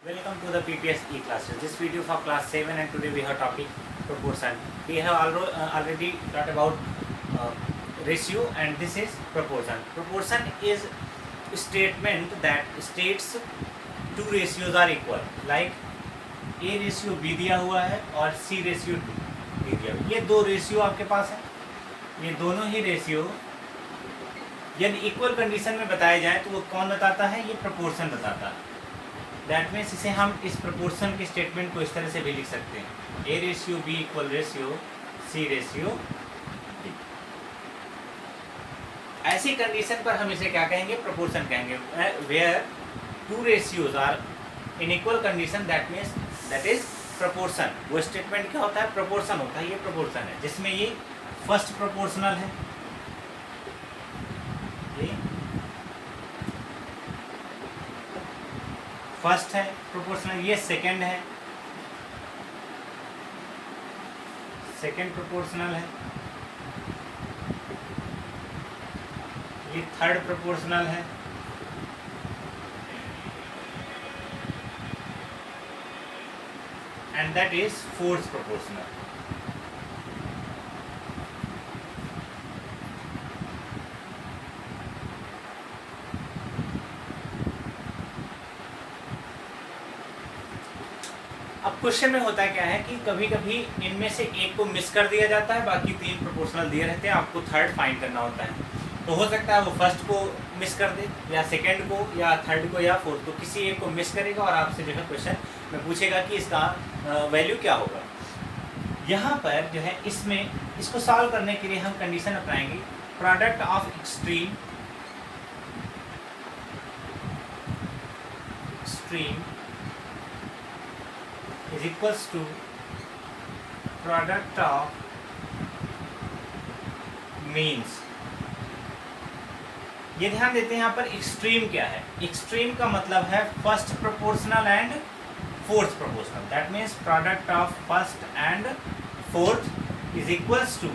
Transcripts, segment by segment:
Welcome to the PPS e-classes. This video for class 7 and today we have topic proportion. We have already talked about ratio and this is proportion. Proportion is statement that states two ratios are equal. Like A ratio B दिया हुआ है और C ratio D दिया हुआ है. ये दो ratio आपके पास है. ये दोनों ही रेशियो यदि इक्वल कंडीशन में बताए जाए तो वो कौन बताता है? ये प्रोपोर्शन बताता है. दैट मीन्स इसे हम इस प्रोपोर्शन के स्टेटमेंट को इस तरह से भी लिख सकते हैं, A ratio B equal ratio C ratio D. ऐसी कंडीशन पर हम इसे क्या कहेंगे? प्रोपोर्शन कहेंगे. Where two ratios are in equal condition that means that is proportion. वो स्टेटमेंट क्या होता है? प्रोपोर्शन होता है. ये प्रोपोर्शन है जिसमें ये फर्स्ट प्रोपोर्शनल है, ये फर्स्ट है प्रोपोर्शनल, ये सेकंड है, सेकंड प्रोपोर्शनल है, ये थर्ड प्रोपोर्शनल है, and that is fourth proportional. अब क्वेश्चन में होता क्या है कि कभी कभी इनमें से एक को मिस कर दिया जाता है, बाकी तीन प्रोपोर्शनल दिए रहते हैं, आपको थर्ड फाइंड करना होता है. तो हो सकता है वो फर्स्ट को मिस कर दे या सेकंड को या थर्ड को या फोर्थ को, किसी एक को मिस करेगा और आपसे जो है क्वेश्चन में पूछेगा कि इसका वैल्यू क्या होगा. यहाँ पर जो है इसमें इसको सॉल्व करने के लिए हम कंडीशन अपनाएंगे product of extreme is equals to product of means. ये ध्यान देते हैं यहाँ पर एक्सट्रीम क्या है. एक्सट्रीम का मतलब है first proportional and fourth proportional. That means product of first and fourth is equals to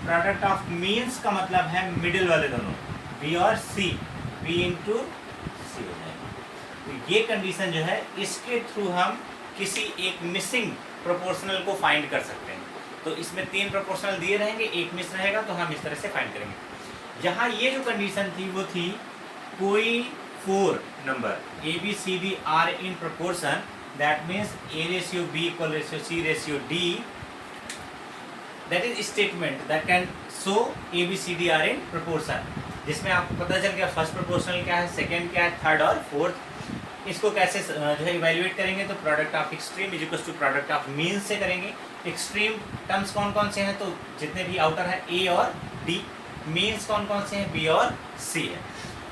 product of means का मतलब है मिडिल वाले दोनों, बी और सी, बी इंटू सी हो जाएगा. तो ये कंडीशन जो है इसके थ्रू हम किसी एक मिसिंग प्रोपोर्शनल को फाइंड कर सकते हैं. तो इसमें तीन प्रोपोर्शनल दिए रहेंगे, एक मिस रहेगा, तो हम इस तरह से फाइंड करेंगे. यहाँ ये जो कंडीशन थी वो थी कोई 4 number A B C D are in proportion, that means A ratio B equal ratio C ratio D. That is statement that can show A B C D are in proportion, जिसमें आपको पता चल गया first proportional क्या है, second क्या है, third और फोर्थ. इसको कैसे जो है इवेल्युएट करेंगे? तो product of extreme is equal to product of mean से करेंगे. एक्सट्रीम टर्म्स कौन कौन से हैं? तो जितने भी आउटर हैं ए और डी. मीन्स कौन कौन से हैं? बी और सी है.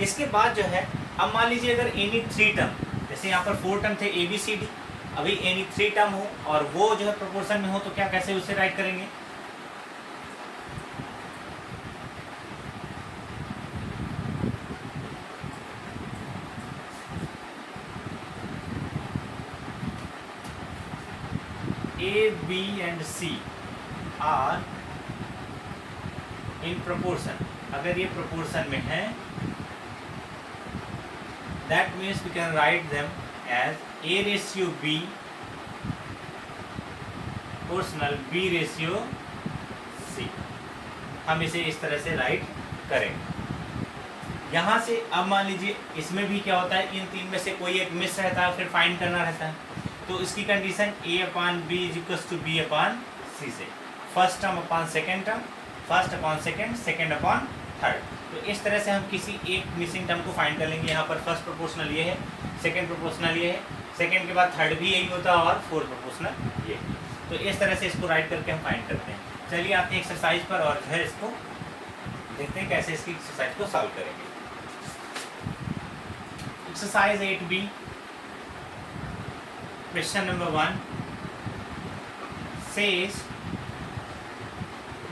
इसके बाद जो है अब मान लीजिए अगर एनी 3 टर्म, जैसे यहाँ पर 4 टर्म थे ए बी सी डी, अभी एनी 3 टर्म हो और वो जो है प्रोपोर्शन में हो, तो क्या कैसे उसे राइट करेंगे? A, B and C are in proportion. अगर ये proportion में है, that means we can write them as A ratio B proportional B ratio C. हम इसे इस तरह से राइट करेंगे. यहाँ से अब मान लीजिए इसमें भी क्या होता है, इन तीन में से कोई एक मिस रहता है, फिर फाइंड करना रहता है. तो इसकी condition a upon b is equals to b upon c से, first term upon second term, first upon second, second upon third. तो इस तरह से हम किसी एक मिसिंग टर्म को फाइंड कर लेंगे. यहाँ पर फर्स्ट प्रोपोर्शनल ये है, सेकेंड प्रोपोर्शनल ये है, सेकेंड के बाद थर्ड भी यही होता है और फोर्थ प्रोपोर्शनल ये. तो इस तरह से इसको राइट करके हम फाइंड करते हैं. चलिए आते हैं एक्सरसाइज पर और जो है इसको देखते हैं कैसे इसकी एक्सरसाइज को सॉल्व करेंगे. Exercise 8B, question number 1 says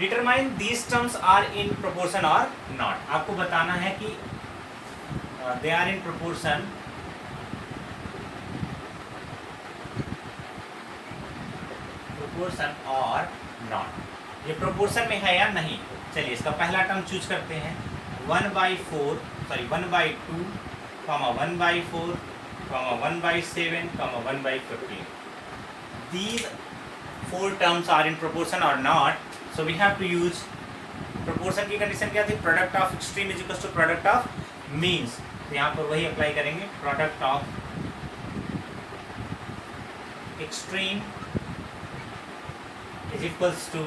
determine these terms are in proportion or not. आपको बताना है कि they are in proportion or not. ये proportion में है या नहीं. चलिए इसका पहला टर्म चूज करते हैं. 1/4 1/2 1/4 comma 1/7, comma 1/15. These four terms are in proportion or not, so we have to use proportion की कंडीशन क्या थी, product of extreme is equal to product of means, तो यहाँ पर वही अप्लाई करेंगे, product of extreme is equals to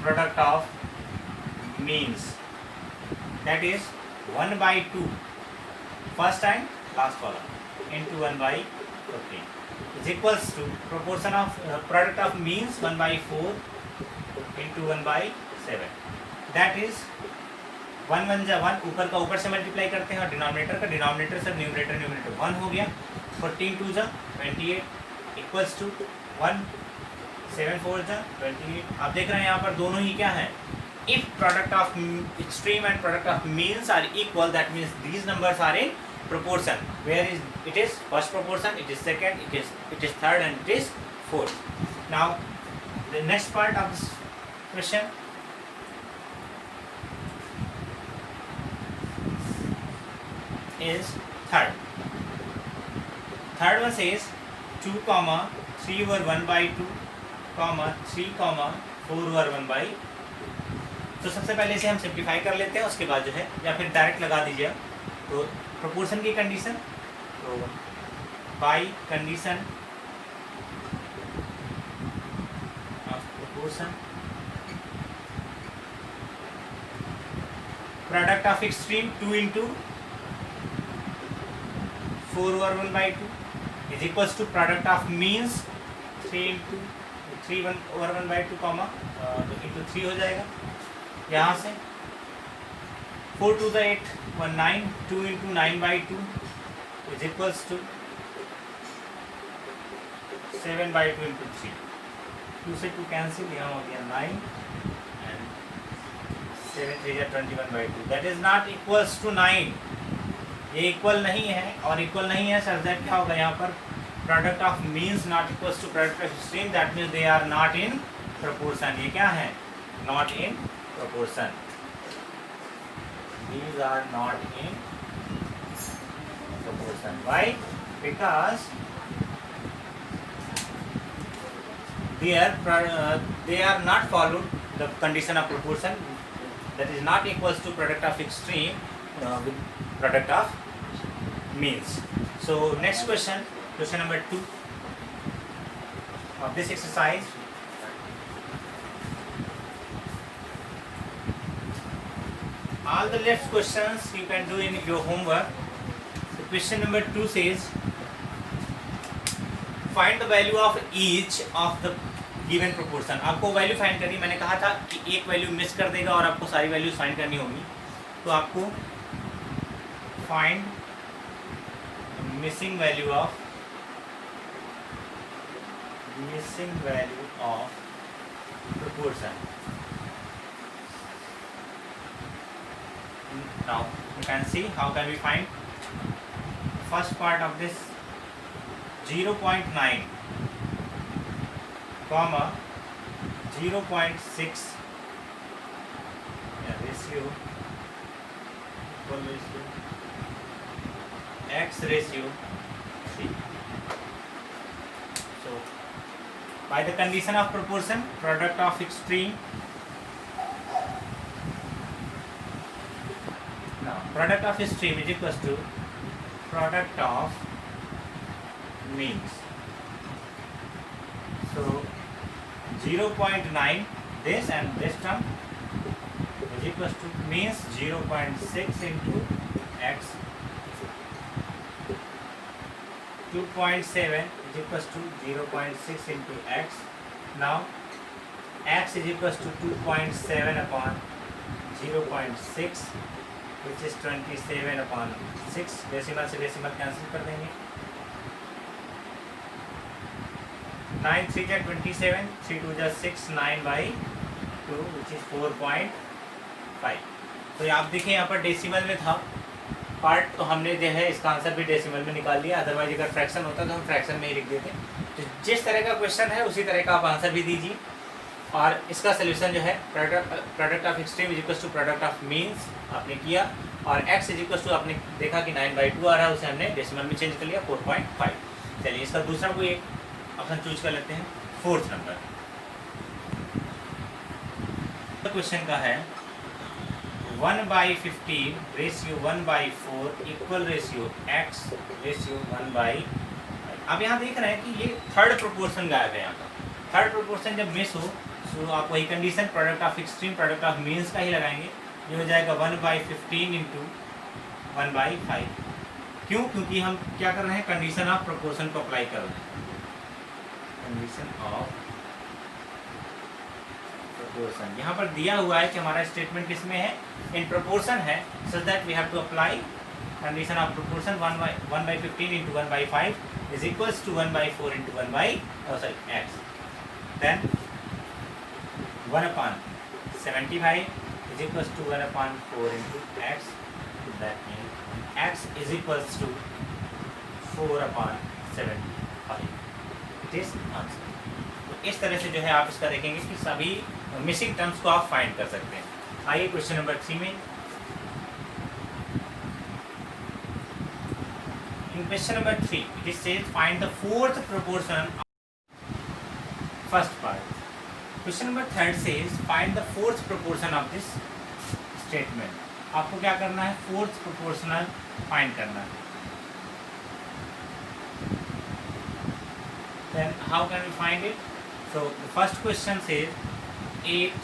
product of means, that is 1/2 first and last column into 1/15 is equals to proportion of product of means 1/4 into 1/7, that is 1 1 जा 1, ऊपर का ऊपर से मल्टीप्लाई करते हैं और डिनोमिनेटर का डिनोमिनेटर से न्यूमरेटर 1 हो गया, 14 2 जा 28 इक्वल्स टू 1, 7 4 जा 28। आप देख रहे हैं यहाँ पर दोनों ही क्या है, if product of extreme and product of means are equal, that means these numbers are in proportion, where is it is first proportion, it is second, it is third, and it is fourth. Now the next part of this question is third one says 2 comma 3 over 1/2 comma 3 comma 4 over 1/2। तो सबसे पहले इसे हम simplify कर लेते हैं, उसके बाद जो है या फिर डायरेक्ट लगा दीजिए। तो प्रोपोर्शन की कंडीशन, तो by condition of proportion product of extreme 2 into 4 over 1/2 is equals to product of means 3 into 3 over 1/2 comma तो into 3 हो जाएगा। यहाँ से 4 2 the 8 1 9, 2 into 9/2 is equals to 7/2 into 3, 2 से 2 कैंसिल, यहाँ हो गया 9 and 7 3 या 21/2, that is not equals to 9, ये इक्वल नहीं है, और इक्वल नहीं है सर दैट क्या होगा यहाँ पर, product of means not equals to product of extreme, that means they are not in proportion. ये क्या है, not in proportion, these are not in proportion. Why? Because they are not followed the condition of proportion, that is not equals to product of extreme with product of means. So next question number 2 of this exercise. All the left questions you can do in your homework. So question number 2 says find the value of each of the given proportion. आपको value find करनी, मैंने कहा था कि एक value miss कर देगा और आपको सारी वैल्यूज फाइंड करनी होगी, तो आपको find missing value of proportion. Now you can see how can we find first part of this 0.9 comma 0.6 ratio equal ratio x ratio 3. So by the condition of proportion, product of extreme, now product of extreme is equals to product of means. So 0.9 this and this term is equals to means 0.6 into x, 2.7 is equals to 0.6 into x. Now x is equals to 2.7 upon 0.6 which is 27 upon 6. Decimal से decimal cancel कर देंगे, 9 3 जा 27, 3 2 जा 6, 9/2 which is 4.5. तो आप देखिए यहाँ पर डेसिमल में था पार्ट, तो हमने जो है इसका आंसर भी डेसिमल में निकाल लिया, अदरवाइज अगर फ्रैक्शन होता तो हम फ्रैक्शन में ही लिख देते। तो जिस तरह का क्वेश्चन है उसी तरह का आप आंसर भी दीजिए, और इसका सोल्यूशन जो है product of extreme is equals to product of means आपने किया, और x इज इक्वल टू आपने देखा कि 9/2 आ रहा है, उसे हमने डेसिमल में चेंज कर लिया 4.5। चलिए इसका दूसरा कोई एक ऑप्शन चूज कर लेते हैं, फोर्थ नंबर। क्वेश्चन का है 1/15 ratio 1/4 equal ratio x ratio 1/। अब यहाँ देख रहे हैं कि ये थर्ड प्रोपोर्शन गायब है। यहाँ का थर्ड प्रोपोर्शन जब मिस हो तो आप वही condition product of extreme product of means का ही लगाएंगे। ये हो जाएगा 1/15 इंटू 1/5। क्यों? क्योंकि हम क्या कर रहे हैं, कंडीशन ऑफ प्रोपोर्शन को अप्लाई कर रहे हैं। कंडीशन ऑफ प्रोपोर्शन यहाँ पर दिया हुआ है कि हमारा स्टेटमेंट किसमें है, इन प्रोपोर्शन है, so that we have to apply condition of proportion 1/15 into 1/5 is equals to 1/4 into 1/x। Then 1/75 is equals to 1/4 into x. That means x is equals to 4/75. It is answer. तो इस तरह से जो है आप इसका देखेंगे कि सभी मिसिंग टर्म्स को आप फाइंड कर सकते हैं। आइए क्वेश्चन नंबर 3 में। In question number 3, it says find the fourth proportion of first part. Question number 3 says find the fourth proportion of this statement. आपको क्या करना है, फोर्थ प्रोपोर्शनल फाइंड करना है। Then how can we find it? So the first question says 8,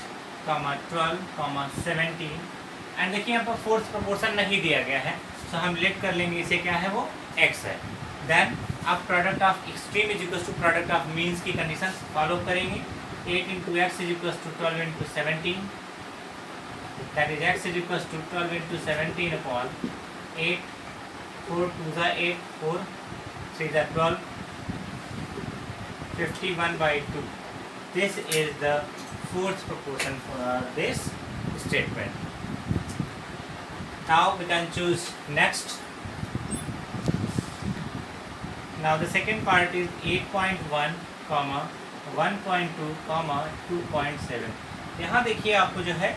12, 17 and देखिए यहाँ पर fourth proportion नहीं दिया गया है, तो हम लेट कर लेंगे इसे, क्या है वो x है। देन आप product of extreme is equal to product of means की कंडीशन फॉलो करेंगे। 8 into x is equals to 12 into 17. That is x is equals to 12 into 17 upon 8. 4 2 are 8, 4 3 are 12, 51/2. This is the fourth proportion for this statement. Now we can choose next. Now the second part is 8.1, 1.2, 2.7। यहाँ देखिए आपको जो है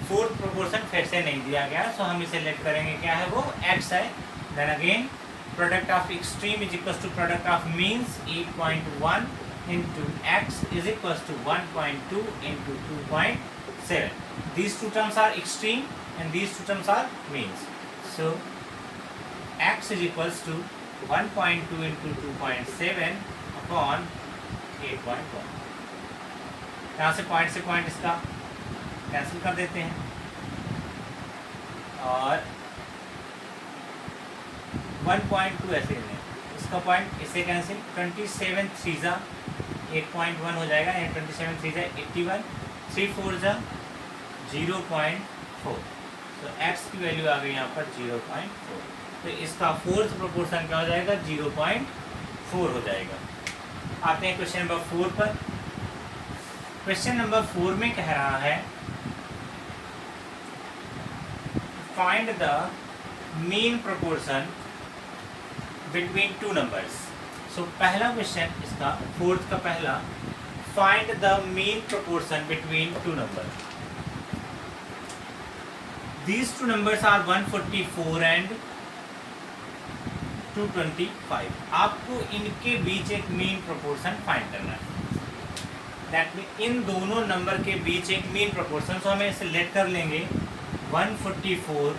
fourth proportion फिर से नहीं दिया गया, सो हम इसे लेट करेंगे, क्या है वो x है। Then again product of extreme is equal to product of means 8.1 into x is equal to 1.2 into 2.7। These two terms are extreme and these two terms are means, so x is equal to 1.2 into 2.7 upon 8.1। यहाँ से point इसका cancel कर देते हैं और 1.2 ऐसे लें, इसका पॉइंट इससे कैंसिल, 27 3 8.1 हो जाएगा, यानी 27 3 81, 3 4 0.4। तो x की वैल्यू आ गई यहाँ पर 0.4, तो इसका फोर्थ प्रोपोर्शन क्या हो जाएगा, 0.4 हो जाएगा। आते हैं क्वेश्चन नंबर 4 पर। क्वेश्चन नंबर 4 में कह रहा है find the mean proportion between two numbers. So पहला क्वेश्चन इसका फोर्थ का पहला, find the mean proportion between two number. These two numbers are 144 and 225। आपको इनके बीच एक मीन प्रोपोर्शन फाइंड करना है। दैट मीन इन दोनों नंबर के बीच एक मीन प्रोपोर्शन, तो हमें इसे लेट कर लेंगे 144,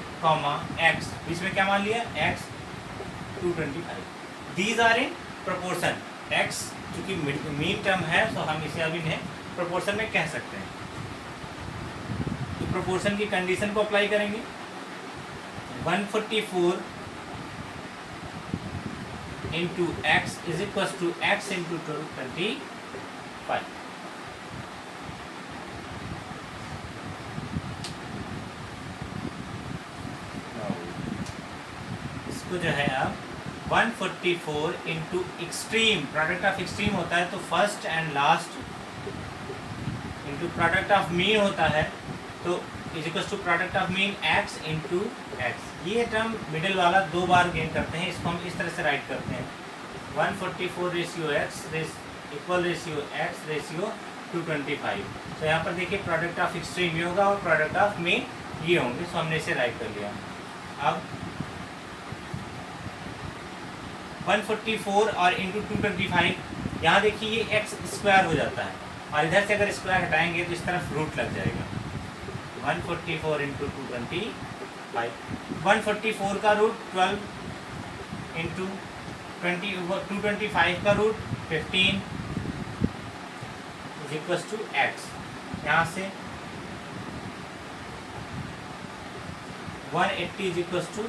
x, बीच में क्या मान लिया x 225। These are in proportion, x चूंकि मीन टर्म है तो हम इसे अभी इन्हें प्रोपोर्शन में कह सकते हैं। तो प्रोपोर्शन की कंडीशन को अप्लाई करेंगे, 144 into x is equals to x into 25। इसको जो है आप 144 into extreme, product of extreme होता है तो first and last, into product of mean होता है तो is equal to product of mean x into x. ये टर्म मिडिल वाला दो बार गेन करते हैं, इसको हम इस तरह से राइट करते हैं 144 ratio x equal ratio x ratio 225। तो यहाँ पर देखिए प्रोडक्ट ऑफ एक्सट्रीम ये होगा और प्रोडक्ट ऑफ मीन ये होंगे, सो हमने इसे राइट कर लिया। अब 144 और इंटू 225, यहाँ देखिए ये एक्स स्क्वायर हो जाता है और इधर से अगर स्क्वायर हटाएंगे तो इस तरफ रूट लग जाएगा। 144 इंटू 225, 144 का रूट 12 इंटू 225 का root 15 is equal to x. यहाँ से 180 इज इक्वल टू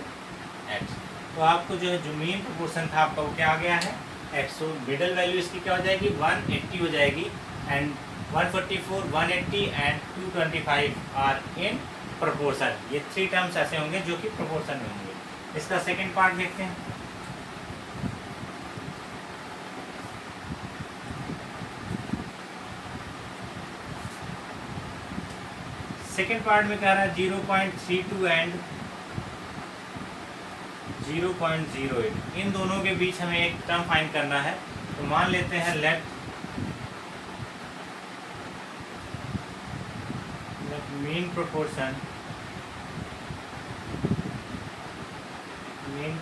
एक्स। तो आपको जो है जो मेन प्रोपोर्शन था आपका वो क्या आ गया है, एक्स। तो मिडल वैल्यू इसकी क्या हो जाएगी, 180 हो जाएगी। And 144, 180 and 225 are in proportion. ये 3 टर्म्स ऐसे होंगे जो कि प्रोपोर्शन में होंगे। इसका सेकेंड पार्ट देखते हैं। सेकेंड पार्ट में कह रहा है 0.32 एंड 0.08, इन दोनों के बीच हमें एक टर्म फाइंड करना है। तो मान लेते हैं late mean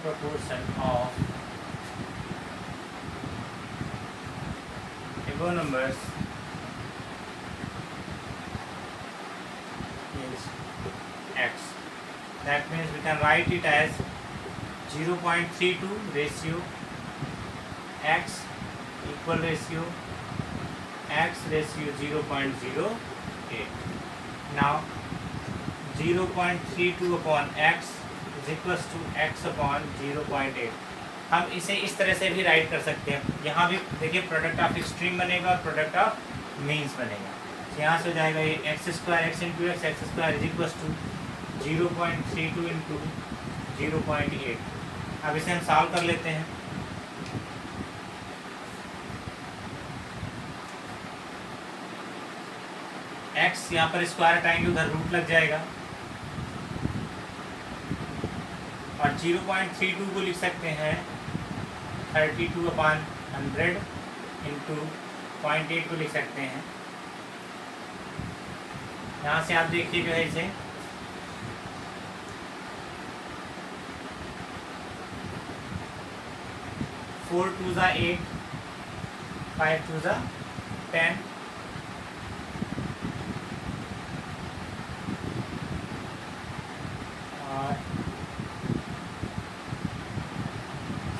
proportion of above numbers is x. That means we can write it as 0.32 ratio x equal ratio x ratio 0.08. Now 0.32 upon x is equals to x upon 0.8. हम इसे इस तरह से भी राइट कर सकते हैं। यहाँ भी देखिए प्रोडक्ट ऑफ एक्सट्रीम बनेगा और प्रोडक्ट ऑफ मीन्स बनेगा। तो यहाँ से हो जाएगा ये x square x into x, x square is equal to 0.32 into 0.8। अब इसे हम सॉल्व कर लेते हैं। x यहाँ पर स्क्वायर हटाएंगे उधर रूट लग जाएगा और 0.32 को लिख सकते हैं 32/100 इंटू 0.8 को लिख सकते हैं। यहाँ से आप देखिए जो है इसे 4 2 8, 5 2 10, और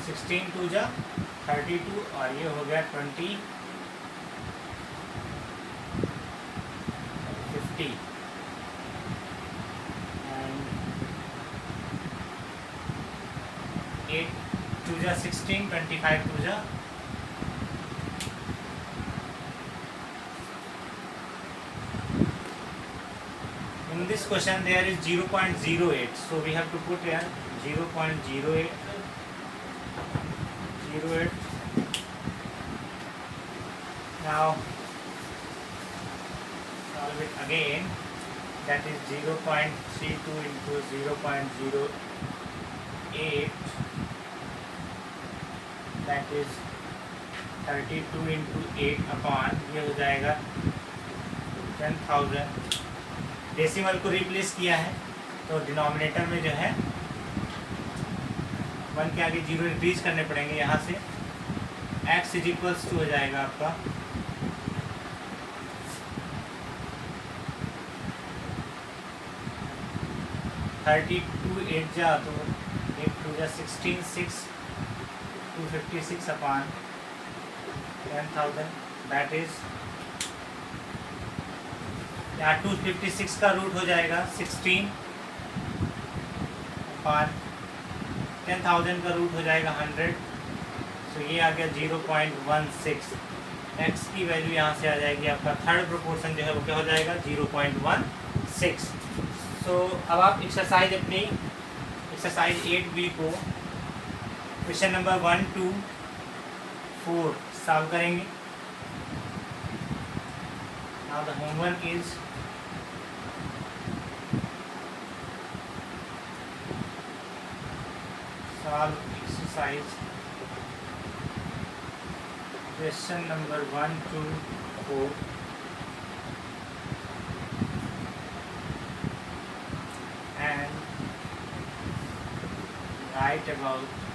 16 2 32 और ये हो गया 20 50 and 8 2 16, 25 2 in this question there is 0.08, so we have to put here 0.08 now solve it again, that is 0.32 into 0.08, that is 32 into 8 upon ये हो जाएगा 10,000। डेसिमल को रिप्लेस किया है तो डिनोमिनेटर में जो है 1 के आगे 0 इंक्रीज करने पड़ेंगे। यहाँ से x इज इक्वल्स टू हो जाएगा आपका 32 8 जा तो 8 2 16 6 256 upon 10,000, that is यहाँ 256 का रूट हो जाएगा 16 upon 10,000 का रूट हो जाएगा 100, तो ये आ गया 0.16। x की वैल्यू यहाँ से आ जाएगी आपका थर्ड प्रोपोर्शन जो है वो क्या हो जाएगा 0.16। सो अब आप एक्सरसाइज अपनी एक्सरसाइज 8b को क्वेश्चन नंबर 1 to 4 सॉल्व करेंगे। Now the homework is solve exercise question number 1 to 4 and write about